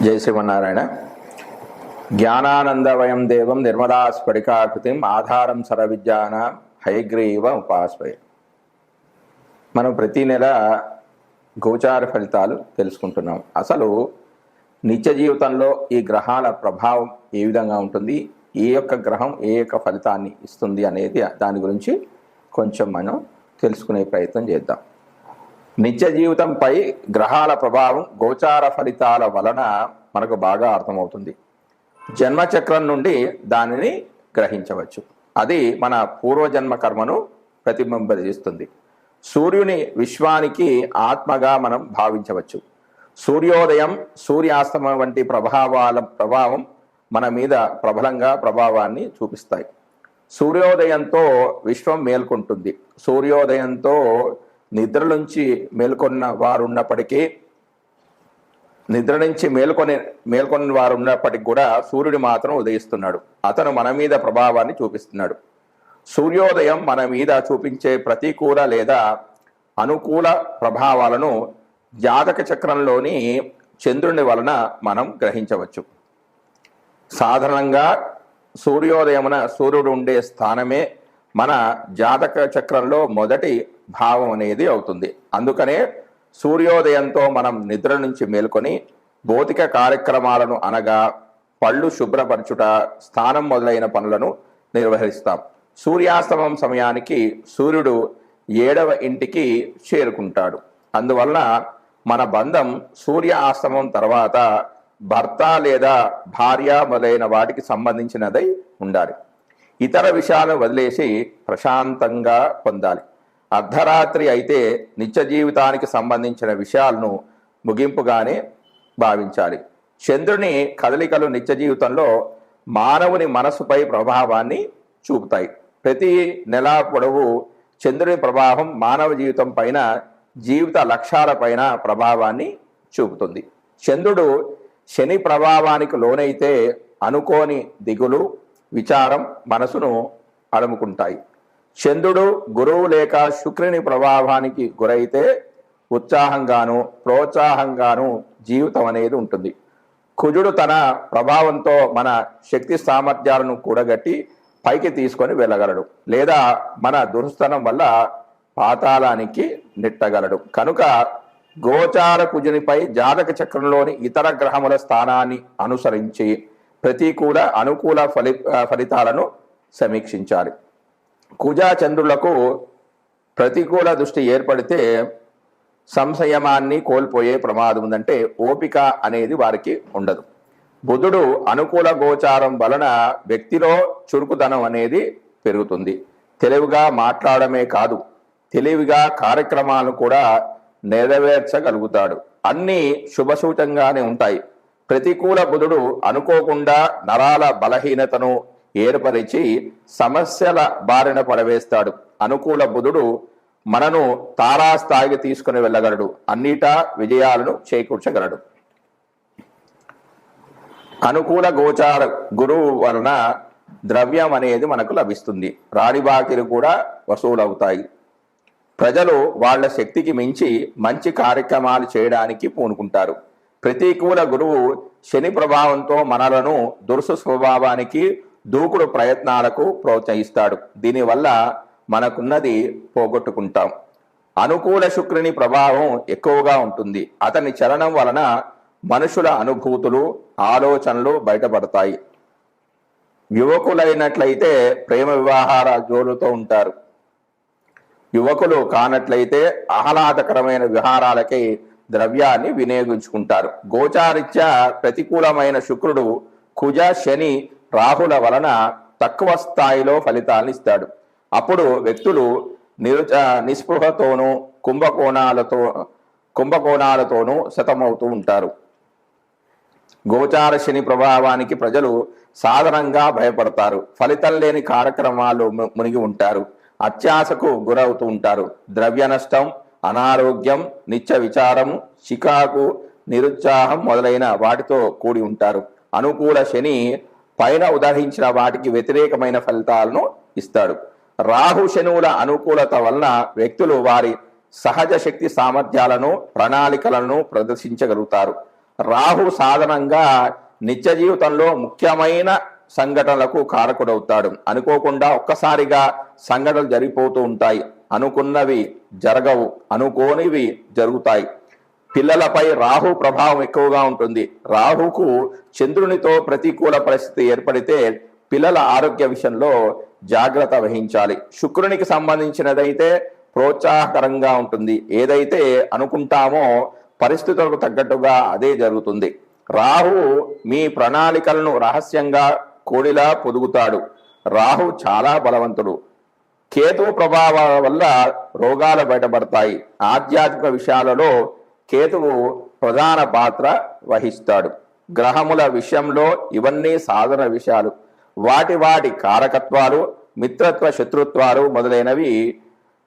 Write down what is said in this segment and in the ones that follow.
జై శ్రీమన్నారాయణ. జ్ఞానానందవయం దేవం నిర్మలాస్ఫటికాకృతిం ఆధారం సర్వవిద్యానాం హయగ్రీవ ఉపాస్మహే. మనం ప్రతి నెల గోచార ఫలితాలు తెలుసుకుంటున్నాం. అసలు నిత్య జీవితంలో ఈ గ్రహాల ప్రభావం ఏ విధంగా ఉంటుంది, ఏ యొక్క గ్రహం ఏ యొక్క ఫలితాన్ని ఇస్తుంది అనేది దాని గురించి కొంచెం మనం తెలుసుకునే ప్రయత్నం చేద్దాం. నిత్య జీవితంపై గ్రహాల ప్రభావం గోచార ఫలితాల వలన మనకు బాగా అర్థమవుతుంది. జన్మచక్రం నుండి దానిని గ్రహించవచ్చు. అది మన పూర్వజన్మ కర్మను ప్రతిబింబిస్తుంది. సూర్యుని విశ్వానికి ఆత్మగా మనం భావించవచ్చు. సూర్యోదయం సూర్యాస్తమయం వంటి ప్రభావం మన మీద ప్రబలంగా ప్రభావాన్ని చూపిస్తాయి. సూర్యోదయంతో విశ్వం మేల్కొంటుంది. సూర్యోదయంతో నిద్ర నుంచి మేల్కొన్న వారు ఉన్నప్పటికీ కూడా సూర్యుడు మాత్రం ఉదయిస్తున్నాడు. అతను మన మీద ప్రభావాన్ని చూపిస్తున్నాడు. సూర్యోదయం మన మీద చూపించే ప్రతికూల లేదా అనుకూల ప్రభావాలను జాతక చక్రంలోని చంద్రుని వలన మనం గ్రహించవచ్చు. సాధారణంగా సూర్యోదయమున సూర్యుడు ఉండే స్థానమే మన జాతక చక్రంలో మొదటి భావం అనేది అవుతుంది. అందుకనే సూర్యోదయంతో మనం నిద్ర నుంచి మేల్కొని భౌతిక కార్యక్రమాలను అనగా పళ్ళు శుభ్రపరచుట, స్నానం మొదలైన పనులను నిర్వహిస్తాం. సూర్యాస్తమం సమయానికి సూర్యుడు 7వ ఇంటికి చేరుకుంటాడు. అందువలన మన బంధం సూర్య ఆస్తమం తర్వాత భర్త లేదా భార్య మొదలైన వాటికి సంబంధించినదై ఉండాలి. ఇతర విషయాలను వదిలేసి ప్రశాంతంగా పొందాలి. అర్ధరాత్రి అయితే నిత్య జీవితానికి సంబంధించిన విషయాలను ముగింపుగానే భావించాలి. చంద్రుని కదలికలు నిత్య జీవితంలో మానవుని మనసుపై ప్రభావాన్ని చూపుతాయి. ప్రతి నెల పొడవు చంద్రుని ప్రభావం మానవ జీవితం పైన, జీవిత లక్ష్యాల పైన ప్రభావాన్ని చూపుతుంది. చంద్రుడు శని ప్రభావానికి లోనైతే అనుకోని దిగులు, విచారం మనసును అలుముకుంటాయి. చంద్రుడు గురువు లేక శుక్రుని ప్రభావానికి గురైతే ఉత్సాహంగాను ప్రోత్సాహంగాను జీవితం అనేది ఉంటుంది. కుజుడు తన ప్రభావంతో మన శక్తి సామర్థ్యాలను కూడగట్టి పైకి తీసుకొని వెళ్ళగలడు, లేదా మన దుర్స్థనం వల్ల పాతాళానికి నెట్టగలడు. కనుక గోచార కుజునిపై జాతక చక్రంలోని ఇతర గ్రహముల స్థానాన్ని అనుసరించి ప్రతికూల అనుకూల ఫలితాలను సమీక్షించాలి. కుజ చంద్రులకు ప్రతికూల దృష్టి ఏర్పడితే సంశయమాన్ని కోల్పోయే ప్రమాదం ఉందంటే ఓపిక అనేది వారికి ఉండదు. బుధుడు అనుకూల గోచారం వలన వ్యక్తిలో చురుకుదనం అనేది పెరుగుతుంది. తెలివిగా మాట్లాడమే కాదు, తెలివిగా కార్యక్రమాలను కూడా నెరవేర్చగలుగుతాడు. అన్నీ శుభసూచంగానే ఉంటాయి. ప్రతికూల బుధుడు అనుకోకుండా నరాల బలహీనతను ఏర్పరిచి సమస్యల బారిన పడవేస్తాడు. అనుకూల బుధుడు మనను తారాస్థాయికి తీసుకుని వెళ్ళగలడు, అన్నిటా విజయాలను చేకూర్చగలడు. అనుకూల గోచార గురువు వలన ద్రవ్యం అనేది మనకు లభిస్తుంది. రాణి బాకీలు కూడా వసూలవుతాయి. ప్రజలు వాళ్ళ శక్తికి మించి మంచి కార్యక్రమాలు చేయడానికి పూనుకుంటారు. ప్రతికూల గురువు శని ప్రభావంతో మనలను దురుసు స్వభావానికి, దూకుడు ప్రయత్నాలకు ప్రోత్సహిస్తాడు. దీనివల్ల మనకున్నది పోగొట్టుకుంటాం. అనుకూల శుక్రుని ప్రభావం ఎక్కువగా ఉంటుంది. అతని చలనం వలన మనుషుల అనుభూతులు, ఆలోచనలు బయటపడతాయి. యువకులైనట్లయితే ప్రేమ వివాహాల జోలుతో ఉంటారు. యువకులు కానట్లయితే ఆహ్లాదకరమైన విహారాలకి ద్రవ్యాన్ని వినియోగించుకుంటారు. గోచారిత్యా ప్రతికూలమైన శుక్రుడు కుజ, శని, రాహుల వలన తక్కువ స్థాయిలో ఫలితాలను ఇస్తాడు. అప్పుడు వ్యక్తులు నిస్పృహతోనూ కుంభకోణాలతోనూ శతమవుతూ ఉంటారు. గోచార శని ప్రభావానికి ప్రజలు సాధారణంగా భయపడతారు. ఫలితం లేని కార్యక్రమాలు మునిగి ఉంటారు. అత్యాశకు గురవుతూ ఉంటారు. ద్రవ్య నష్టం, అనారోగ్యం, నిత్య విచారం, చికాకు, నిరుత్సాహం మొదలైన వాటితో కూడి ఉంటారు. అనుకూల శని పైన ఉదహరించిన వాటికి వ్యతిరేకమైన ఫలితాలను ఇస్తాడు. రాహు శనువుల అనుకూలత వలన వ్యక్తులు వారి సహజ శక్తి సామర్థ్యాలను, ప్రణాళికలను ప్రదర్శించగలుగుతారు. రాహు సాధనంగా నిత్య జీవితంలో ముఖ్యమైన సంఘటనలకు కారకుడవుతాడు. అనుకోకుండా ఒక్కసారిగా సంఘటనలు జరిగిపోతూ ఉంటాయి. అనుకున్నవి జరగవు, అనుకోనివి జరుగుతాయి. పిల్లలపై రాహు ప్రభావం ఎక్కువగా ఉంటుంది. రాహుకు చంద్రునితో ప్రతికూల పరిస్థితి ఏర్పడితే పిల్లల ఆరోగ్య విషయంలో జాగ్రత్త వహించాలి. శుక్రునికి సంబంధించినదైతే ప్రోత్సాహకరంగా ఉంటుంది. ఏదైతే అనుకుంటామో పరిస్థితులకు తగ్గట్టుగా అదే జరుగుతుంది. రాహు మీ ప్రణాళికలను రహస్యంగా కోడిలా పొదుగుతాడు. రాహు చాలా బలవంతుడు. కేతు ప్రభావాల వల్ల రోగాలు బయటపడతాయి. ఆధ్యాత్మిక విషయాలలో కేతువు ప్రధాన పాత్ర వహిస్తాడు. గ్రహముల విషయంలో ఇవన్నీ సాధన విషయాలు. వాటి కారకత్వాలు, మిత్రత్వ శత్రుత్వాలు మొదలైనవి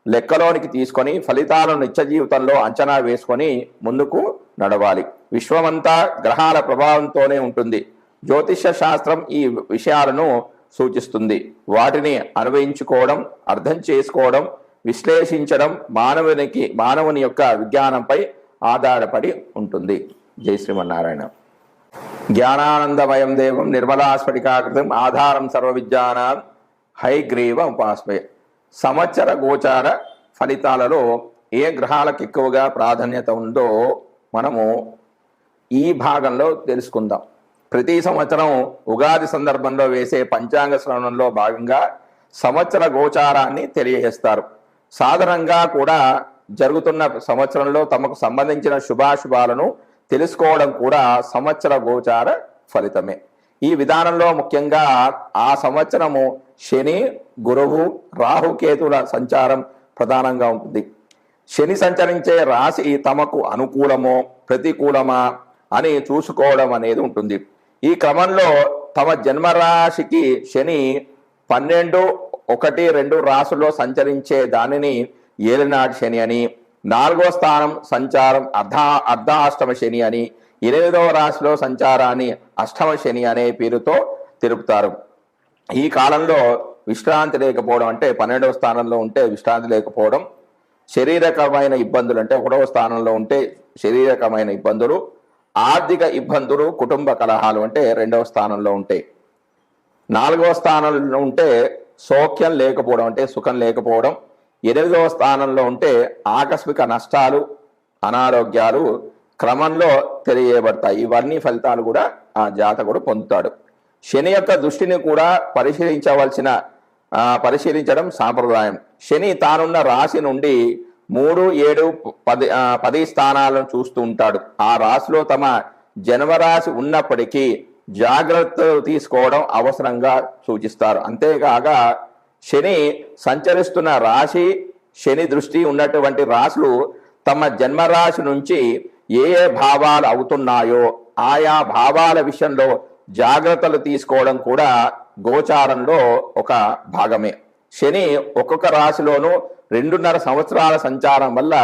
లెక్కలోనికి తీసుకొని ఫలితాలను నిత్య జీవితంలో అంచనా వేసుకొని ముందుకు నడవాలి. విశ్వమంతా గ్రహాల ప్రభావంతోనే ఉంటుంది. జ్యోతిష్య శాస్త్రం ఈ విషయాలను సూచిస్తుంది. వాటిని అన్వయించుకోవడం, అర్థం చేసుకోవడం, విశ్లేషించడం మానవుని యొక్క విజ్ఞానంపై ఆధారపడి ఉంటుంది. జై శ్రీమన్నారాయణ. జ్ఞానానందమయం దేవం నిర్మలాస్ఫటికాకృతం ఆధారం సర్వ విద్యానాం హైగ్రీవ ఉపాస్మయ. సంవత్సర గోచార ఫలితాలలో ఏ గ్రహాలకు ఎక్కువగా ప్రాధాన్యత ఉందో మనము ఈ భాగంలో తెలుసుకుందాం. ప్రతి సంవత్సరం ఉగాది సందర్భంలో వేసే పంచాంగ శ్రవణంలో భాగంగా సంవత్సర గోచారాన్ని తెలియజేస్తారు. సాధారణంగా కూడా జరుగుతున్న సంవత్సరంలో తమకు సంబంధించిన శుభాశుభాలను తెలుసుకోవడం కూడా సంవత్సర గోచార ఫలితమే. ఈ విధానంలో ముఖ్యంగా ఆ సంవత్సరము శని, గురువు, రాహుకేతుల సంచారం ప్రధానంగా ఉంటుంది. శని సంచరించే రాశి తమకు అనుకూలమో ప్రతికూలమా అని చూసుకోవడం అనేది ఉంటుంది. ఈ క్రమంలో తమ జన్మరాశికి శని 12, 1, 2 రాశుల్లో సంచరించే దానిని ఏలినాటి శని అని, 4వ స్థానం సంచారం అర్ధాష్టమ శని అని, 8వ రాశిలో సంచారాన్ని అష్టమ శని అనే పేరుతో తెలుపుతారు. ఈ కాలంలో విశ్రాంతి లేకపోవడం, అంటే 12వ స్థానంలో ఉంటే విశ్రాంతి లేకపోవడం, శారీరకమైన ఇబ్బందులు అంటే 1వ స్థానంలో ఉంటే శారీరకమైన ఇబ్బందులు, ఆర్థిక ఇబ్బందులు, కుటుంబ కలహాలు అంటే 2వ స్థానంలో ఉంటాయి. 4వ స్థానంలో ఉంటే సౌఖ్యం లేకపోవడం అంటే సుఖం లేకపోవడం, 8వ స్థానంలో ఉంటే ఆకస్మిక నష్టాలు, అనారోగ్యాలు క్రమంలో తెలియబడతాయి. ఇవన్నీ ఫలితాలు కూడా ఆ జాతకుడు పొందుతాడు. శని యొక్క దృష్టిని కూడా పరిశీలించడం సాంప్రదాయం. శని తానున్న రాశి నుండి 3, 7, 10 స్థానాలను చూస్తూ ఉంటాడు. ఆ రాశిలో తమ జన్మరాశి ఉన్నప్పటికీ జాగ్రత్తలు తీసుకోవడం అవసరంగా సూచిస్తారు. అంతేకాక శని సంచరిస్తున్న రాశి, శని దృష్టి ఉన్నటువంటి రాశులు తమ జన్మరాశి నుంచి ఏ భావాలు అవుతున్నాయో ఆయా భావాల విషయంలో జాగ్రత్తలు తీసుకోవడం కూడా గోచారంలో ఒక భాగమే. శని ఒక్కొక్క రాశిలోనూ 2.5 సంవత్సరాల సంచారం వల్ల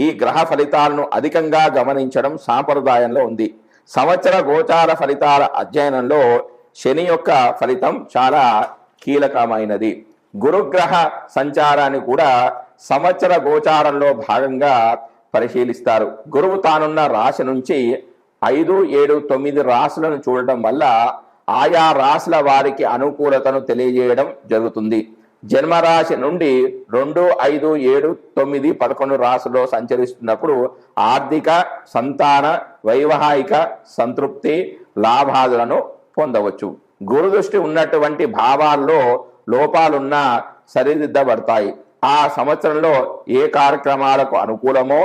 ఈ గ్రహ ఫలితాలను అధికంగా గమనించడం సాంప్రదాయంలో ఉంది. సంవత్సర గోచార ఫలితాల అధ్యయనంలో శని యొక్క ఫలితం చాలా కీలకమైనది. గురుగ్రహ సంచారాన్ని కూడా సంవత్సర గోచారంలో భాగంగా పరిశీలిస్తారు. గురువు తానున్న రాశి నుంచి 5, 7, 9 రాశులను చూడటం వల్ల ఆయా రాశుల వారికి అనుకూలతను తెలియజేయడం జరుగుతుంది. జన్మరాశి నుండి 2, 5, 7, 9, 11 రాశుల్లో సంచరిస్తున్నప్పుడు ఆర్థిక, సంతాన, వైవాహిక సంతృప్తి, లాభాలను పొందవచ్చు. గురుదృష్టి ఉన్నటువంటి భావాల్లో లోపాలున్నా సరిదిద్దబడతాయి. ఆ సంవత్సరంలో ఏ కార్యక్రమాలకు అనుకూలమో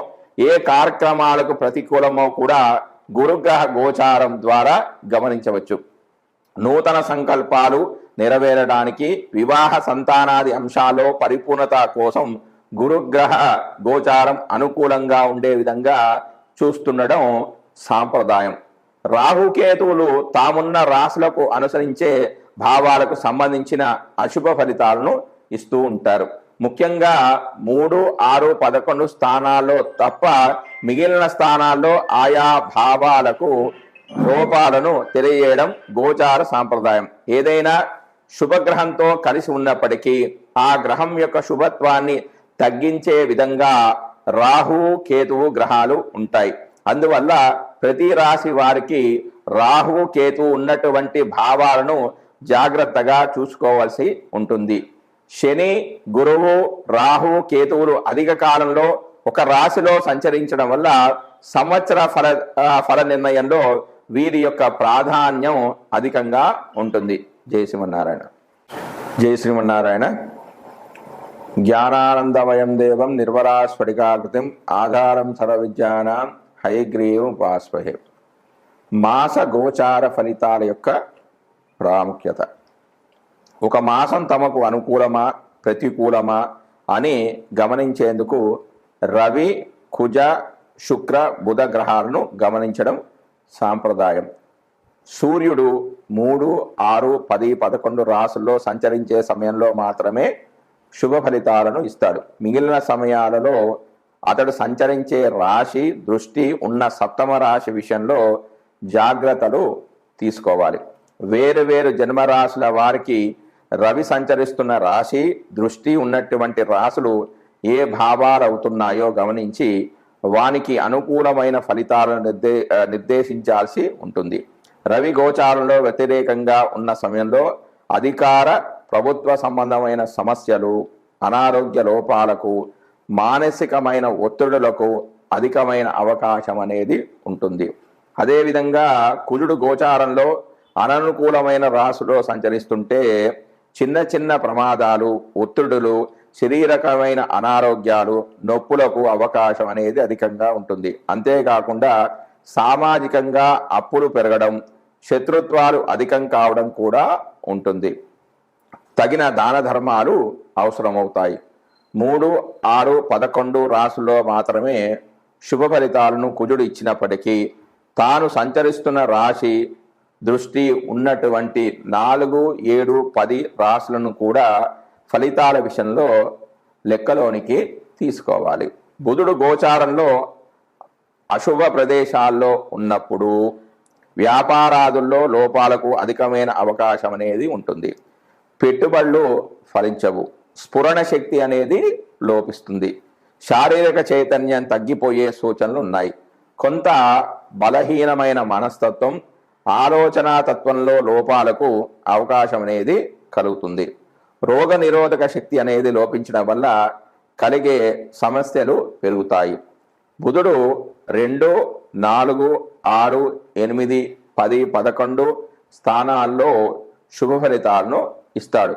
ఏ కార్యక్రమాలకు ప్రతికూలమో కూడా గురుగ్రహ గోచారం ద్వారా గమనించవచ్చు. నూతన సంకల్పాలు నెరవేరడానికి, వివాహ సంతానాది అంశాల్లో పరిపూర్ణత కోసం గురుగ్రహ గోచారం అనుకూలంగా ఉండే విధంగా చూస్తుండడం సాంప్రదాయం. రాహుకేతువులు తామున్న రాశులకు అనుసరించే భావాలకు సంబంధించిన అశుభ ఫలితాలను ఇస్తూ ఉంటారు. ముఖ్యంగా 3, 6, 11 స్థానాల్లో తప్ప మిగిలిన స్థానాల్లో ఆయా భావాలకు లోపాలను తెలియజేయడం గోచార సాంప్రదాయం. ఏదైనా శుభగ్రహంతో కలిసి ఉన్నప్పటికీ ఆ గ్రహం యొక్క శుభత్వాన్ని తగ్గించే విధంగా రాహు, కేతువు గ్రహాలు ఉంటాయి. అందువల్ల ప్రతి రాశి వారికి రాహువు కేతు ఉన్నటువంటి భావాలను జాగ్రత్తగా చూసుకోవాల్సి ఉంటుంది. శని, గురువు, రాహువు, కేతువులు అధిక కాలంలో ఒక రాశిలో సంచరించడం వల్ల సంవత్సర ఫల నిర్ణయంలో వీరి యొక్క ప్రాధాన్యం అధికంగా ఉంటుంది. జై శ్రీమన్నారాయణ. జై శ్రీమన్నారాయణ. జ్ఞానానందమయం దేవం నిర్వరాస్ఫటికాకృతిం ఆధారం సర్వవిద్యానాం హయగ్రీవం ఉపాస్మహే. మాస గోచార ఫలితాల యొక్క ప్రాముఖ్యత. ఒక మాసం తమకు అనుకూలమా ప్రతికూలమా అని గమనించేందుకు రవి, కుజ, శుక్ర, బుధ గ్రహాలను గమనించడం సాంప్రదాయం. సూర్యుడు 3, 6, 10, 11 రాసుల్లో సంచరించే సమయంలో మాత్రమే శుభ ఫలితాలను ఇస్తాడు. మిగిలిన సమయాలలో అతడు సంచరించే రాశి దృష్టి ఉన్న సప్తమ రాశి విషయంలో జాగ్రత్తలు తీసుకోవాలి. వేరు వేరు జన్మరాశుల వారికి రవి సంచరిస్తున్న రాశి దృష్టి ఉన్నటువంటి రాశులు ఏ భావాలు అవుతున్నాయో గమనించి వానికి అనుకూలమైన ఫలితాలను నిర్దేశించాల్సి ఉంటుంది. రవి గోచారంలో వ్యతిరేకంగా ఉన్న సమయంలో అధికార ప్రభుత్వ సంబంధమైన సమస్యలు, అనారోగ్య లోపాలకు, మానసికమైన ఒత్తిడులకు అధికమైన అవకాశం అనేది ఉంటుంది. అదేవిధంగా కుజుడు గోచారంలో అననుకూలమైన రాశిలో సంచరిస్తుంటే చిన్న చిన్న ప్రమాదాలు, ఒత్తిడులు, శరీరకమైన అనారోగ్యాలు, నొప్పులకు అవకాశం అనేది అధికంగా ఉంటుంది. అంతేకాకుండా సామాజికంగా అప్పులు పెరగడం, శత్రుత్వాలు అధికం కావడం కూడా ఉంటుంది. తగిన దాన ధర్మాలు అవసరమవుతాయి. 3, 6, 11 రాశుల్లో మాత్రమే శుభ ఫలితాలను కుజుడు ఇచ్చినప్పటికీ తాను సంచరిస్తున్న రాశి దృష్టి ఉన్నటువంటి 4, 7, 10 రాశులను కూడా ఫలితాల విషయంలో లెక్కలోనికి తీసుకోవాలి. బుధుడు గోచారంలో అశుభ ప్రదేశాల్లో ఉన్నప్పుడు వ్యాపారాదుల్లో లోపాలకు అధికమైన అవకాశం అనేది ఉంటుంది. పెట్టుబడులు ఫలించవు, స్ఫురణ శక్తి అనేది లోపిస్తుంది, శారీరక చైతన్యం తగ్గిపోయే సూచనలు ఉన్నాయి. కొంత బలహీనమైన మనస్తత్వం, ఆలోచనా తత్వంలో లోపాలకు అవకాశం అనేది కలుగుతుంది. రోగ నిరోధక శక్తి అనేది లోపించడం వల్ల కలిగే సమస్యలు పెరుగుతాయి. బుధుడు 2, 4, 6, 8, 10, 11 స్థానాల్లో శుభ ఫలితాలను ఇస్తాడు.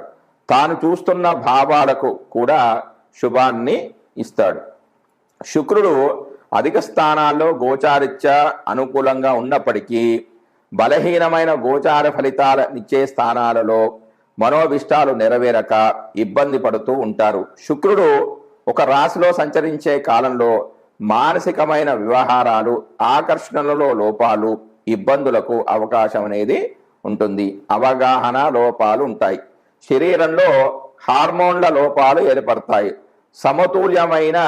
తాను చూస్తున్న భావాలకు కూడా శుభాన్ని ఇస్తాడు. శుక్రుడు అధిక స్థానాల్లో గోచారిత్యా అనుకూలంగా ఉన్నప్పటికీ బలహీనమైన గోచార ఫలితాలనిచ్చే స్థానాలలో మనోభిష్టాలు నెరవేరక ఇబ్బంది పడుతూ ఉంటారు. శుక్రుడు ఒక రాశిలో సంచరించే కాలంలో మానసికమైన వ్యవహారాలు, ఆకర్షణలలో లోపాలు, ఇబ్బందులకు అవకాశం అనేది ఉంటుంది. అవగాహన లోపాలు ఉంటాయి. శరీరంలో హార్మోన్ల లోపాలు ఏర్పడతాయి. సమతుల్యమైన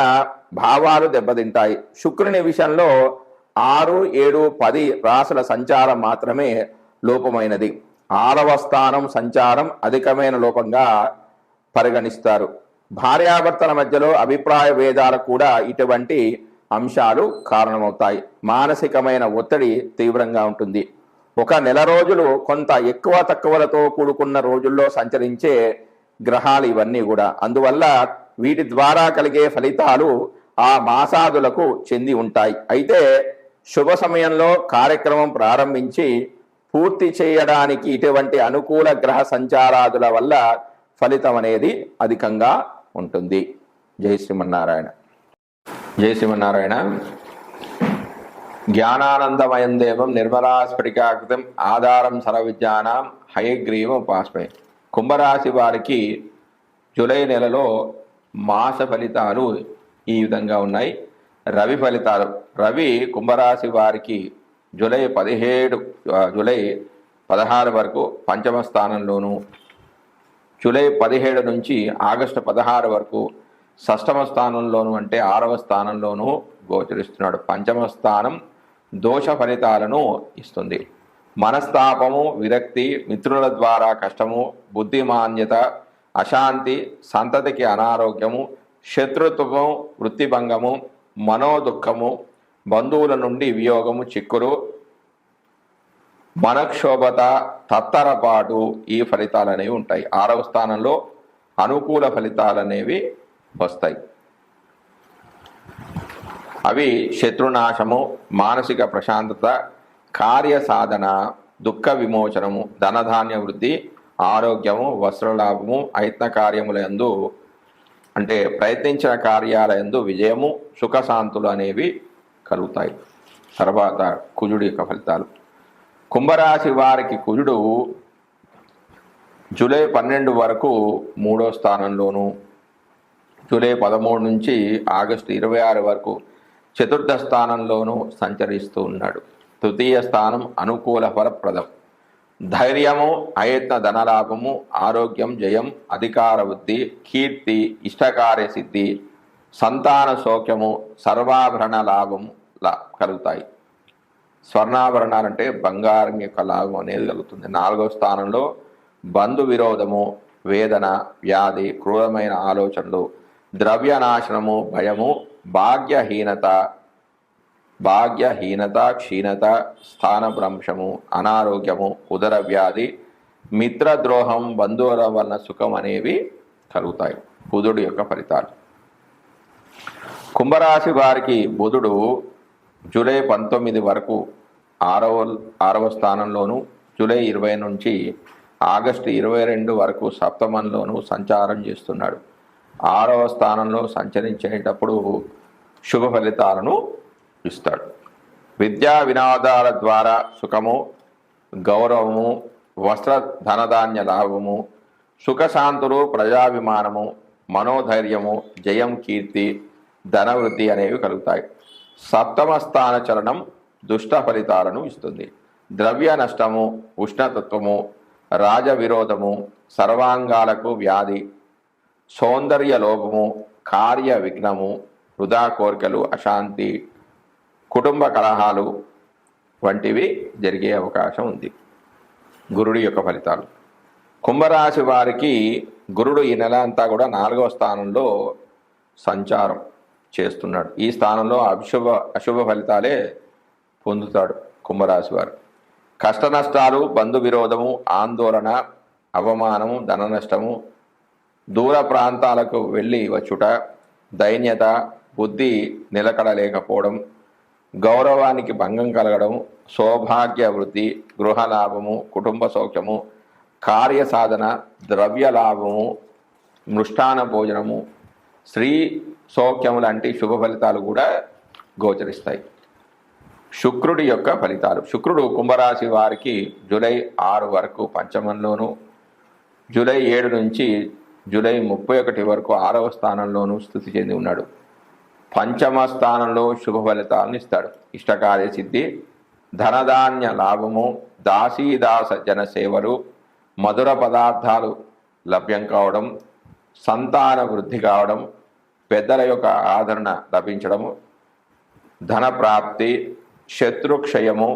భావాలు దెబ్బతింటాయి. శుక్రుని విషయంలో 6, 7, 10 రాశుల సంచారం మాత్రమే లోపమైనది. 6వ స్థానం సంచారం అధికమైన లోపంగా పరిగణిస్తారు. భార్యాభర్తల మధ్యలో అభిప్రాయ భేదాలకు కూడా ఇటువంటి అంశాలు కారణమవుతాయి. మానసికమైన ఒత్తిడి తీవ్రంగా ఉంటుంది. ఒక నెల రోజులు కొంత ఎక్కువ తక్కువలతో కూడుకున్న రోజుల్లో సంచరించే గ్రహాలు ఇవన్నీ కూడా. అందువల్ల వీటి ద్వారా కలిగే ఫలితాలు ఆ మాసాదులకు చెంది ఉంటాయి. అయితే శుభ సమయంలో కార్యక్రమం ప్రారంభించి పూర్తి చేయడానికి ఇటువంటి అనుకూల గ్రహ సంచారాదుల వల్ల ఫలితం అనేది అధికంగా ఉంటుంది. జై శ్రీమన్నారాయణ. జై శ్రీమన్నారాయణ. జ్ఞానానందమయం దేవం నిర్మలాస్ఫటికాకృతిం ఆధారం సర్వవిద్యానాం హయగ్రీవం ఉపాస్మహే. కుంభరాశి వారికి జూలై నెలలో మాస ఫలితాలు ఈ విధంగా ఉన్నాయి. రవి ఫలితాలు. రవి కుంభరాశి వారికి జూలై 16 వరకు పంచమ స్థానంలోను, జూలై 17 నుంచి ఆగస్టు 16 వరకు షష్టమ స్థానంలోను అంటే 6వ స్థానంలోనూ గోచరిస్తున్నాడు. పంచమ స్థానం దోష ఫలితాలను ఇస్తుంది. మనస్తాపము, విరక్తి, మిత్రుల ద్వారా కష్టము, బుద్ధిమాన్యత, అశాంతి, సంతతికి అనారోగ్యము, శత్రుత్వము, వృత్తిభంగము, మనోదుఖము, బంధువుల నుండి వియోగము, చిక్కులు, మనక్షోభత, తత్తరపాటు ఈ ఫలితాలు అనేవి ఉంటాయి. 6వ స్థానంలో అనుకూల ఫలితాలు అనేవి వస్తాయి. అవి శత్రునాశము, మానసిక ప్రశాంతత, కార్య సాధన, దుఃఖ విమోచనము, ధనధాన్య వృద్ధి, ఆరోగ్యము, వస్త్రలాభము, ప్రయత్న కార్యములందు అంటే ప్రయత్నించిన కార్యాలయందు విజయము, సుఖశాంతులు అనేవి కలుగుతాయి. తర్వాత కుజుడి యొక్క ఫలితాలు. కుంభరాశి వారికి కుజుడు జూలై 12 వరకు 3వ స్థానంలోను, జూలై 13 నుంచి ఆగస్టు 26 వరకు 4థ స్థానంలోనూ సంచరిస్తూ ఉన్నాడు. తృతీయ స్థానం అనుకూల ఫలప్రదం. ధైర్యము, అయత్న ధనలాభము, ఆరోగ్యం, జయం, అధికార వృద్ధి, కీర్తి, ఇష్టకార్య సిద్ధి, సంతాన సౌఖ్యము, సర్వాభరణ లాభము కలుగుతాయి. స్వర్ణాభరణాలంటే బంగారం యొక్క లాభం అనేది కలుగుతుంది. 4వ స్థానంలో బంధు విరోధము, వేదన, వ్యాధి, క్రూరమైన ఆలోచనలు, ద్రవ్యనాశనము, భయము, భాగ్యహీనత, క్షీణత, స్థానభ్రంశము, అనారోగ్యము, ఉదర వ్యాధి, మిత్రద్రోహం, బంధువుల వలన సుఖం అనేవి కలుగుతాయి. బుధుడు యొక్క ఫలితాలు. కుంభరాశి వారికి బుధుడు జూలై 19 వరకు 6వ స్థానంలోను, జూలై 20 నుంచి ఆగస్టు 22 వరకు సప్తమంలోనూ సంచారం చేస్తున్నాడు. 6వ స్థానంలో సంచరించేటప్పుడు శుభ ఫలితాలను ఇస్తాడు. విద్యా వినోదాల ద్వారా సుఖము, గౌరవము, వస్త్ర ధనధాన్య లాభము, సుఖశాంతులు, ప్రజాభిమానము, మనోధైర్యము, జయం, కీర్తి, ధనవృద్ధి అనేవి కలుగుతాయి. 7వ స్థాన చలనం దుష్ట ఫలితాలను ఇస్తుంది. ద్రవ్య నష్టము, ఉష్ణతత్వము, రాజ విరోధము, సర్వాంగాలకు వ్యాధి, సౌందర్య లోపము, కార్య విఘ్నము, వృధా కోరికలు, అశాంతి, కుటుంబ కలహాలు వంటివి జరిగే అవకాశం ఉంది. గురుడి యొక్క ఫలితాలు. కుంభరాశి వారికి గురుడు ఈ నెల అంతా కూడా 4వ స్థానంలో సంచారం చేస్తున్నాడు. ఈ స్థానంలో అశుభ ఫలితాలే పొందుతాడు కుంభరాశి వారు. కష్ట నష్టాలు, బంధు విరోధము, ఆందోళన, అవమానము, ధన నష్టము, దూర ప్రాంతాలకు వెళ్ళి వచ్చుట, దైన్యత, బుద్ధి నిలకడలేకపోవడం, గౌరవానికి భంగం కలగడం, సౌభాగ్య వృద్ధి, గృహలాభము, కుటుంబ సౌఖ్యము, కార్య సాధన, ద్రవ్య లాభము, మృష్టాన భోజనము, స్త్రీ సౌఖ్యము లాంటి శుభ ఫలితాలు కూడా గోచరిస్తాయి. శుక్రుడి యొక్క ఫలితాలు. శుక్రుడు కుంభరాశి వారికి జూలై 6 వరకు పంచమంలోను, జూలై 7 నుంచి జూలై 31 వరకు 6వ స్థానంలోనూ స్థితి చెంది ఉన్నాడు. పంచమ స్థానంలో శుభ ఫలితాలను ఇస్తాడు. ఇష్టకార్య సిద్ధి, ధనధాన్య లాభము, దాసీదాస జనసేవలు, మధుర పదార్థాలు లభ్యం కావడం, సంతాన వృద్ధి కావడం, పెద్దల యొక్క ఆదరణ లభించడము, ధన ప్రాప్తి, శత్రుక్షయము,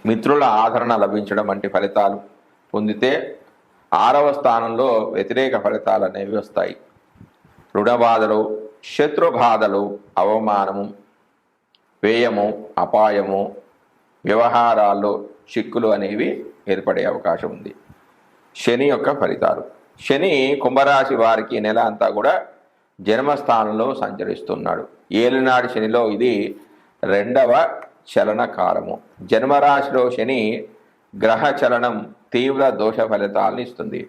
మిత్రుల ఆదరణ లభించడం వంటి ఫలితాలు పొందితే 6వ స్థానంలో వ్యతిరేక ఫలితాలు అనేవి వస్తాయి. రుణబాధలు, శత్రుబాధలు, అవమానము, వ్యయము, అపాయము, వ్యవహారాల్లో చిక్కులు అనేవి ఏర్పడే అవకాశం ఉంది. శని యొక్క ఫలితాలు. శని కుంభరాశి వారికి నెల అంతా కూడా జన్మస్థానంలో సంచరిస్తున్నాడు. ఏలినాడు శనిలో ఇది 2వ చలన కాలము. జన్మరాశిలో శని గ్రహ చలనం తీవ్ర దోష ఫలితాలను ఇస్తుంది.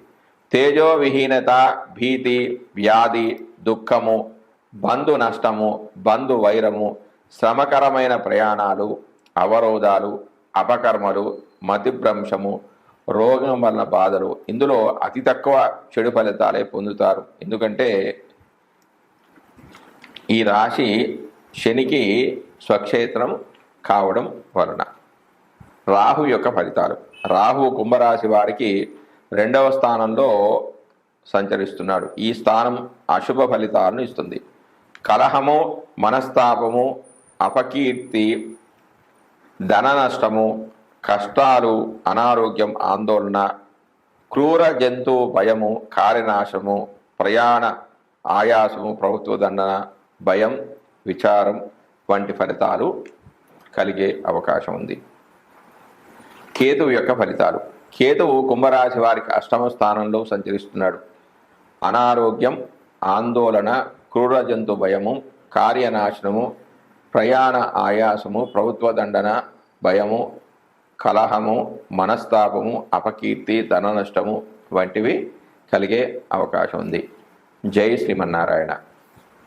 తేజో విహీనత, భీతి, వ్యాధి, దుఃఖము, బంధు నష్టము, బంధు వైరము, శ్రమకరమైన ప్రయాణాలు, అవరోధాలు, అపకర్మలు, మతిభ్రంశము, రోగం వలన బాధలు. ఇందులో అతి తక్కువ చెడు ఫలితాలే పొందుతారు. ఎందుకంటే ఈ రాశి శనికి స్వక్షేత్రం కావడం వలన. రాహు యొక్క ఫలితాలు. రాహు కుంభరాశి వారికి 2వ స్థానంలో సంచరిస్తున్నాడు. ఈ స్థానం అశుభ ఫలితాలను ఇస్తుంది. కలహము, మనస్తాపము, అపకీర్తి, ధన నష్టము, కష్టాలు, అనారోగ్యం, ఆందోళన, క్రూర జంతు భయము, కార్యనాశము, ప్రయాణ ఆయాసము, ప్రభుత్వ దండన, భయం, విచారం, వంటి ఫలితాలు కలిగే అవకాశం ఉంది. కేతువు యొక్క ఫలితాలు. కేతువు కుంభరాశి వారికి అష్టమ స్థానంలో సంచరిస్తున్నాడు. అనారోగ్యం, ఆందోళన, క్రూర జంతు భయము, కార్యనాశనము, ప్రయాణ ఆయాసము, ప్రభుత్వ దండన, భయము, కలహము, మనస్తాపము, అపకీర్తి, ధన నష్టము వంటివి కలిగే అవకాశం ఉంది. జై శ్రీమన్నారాయణ.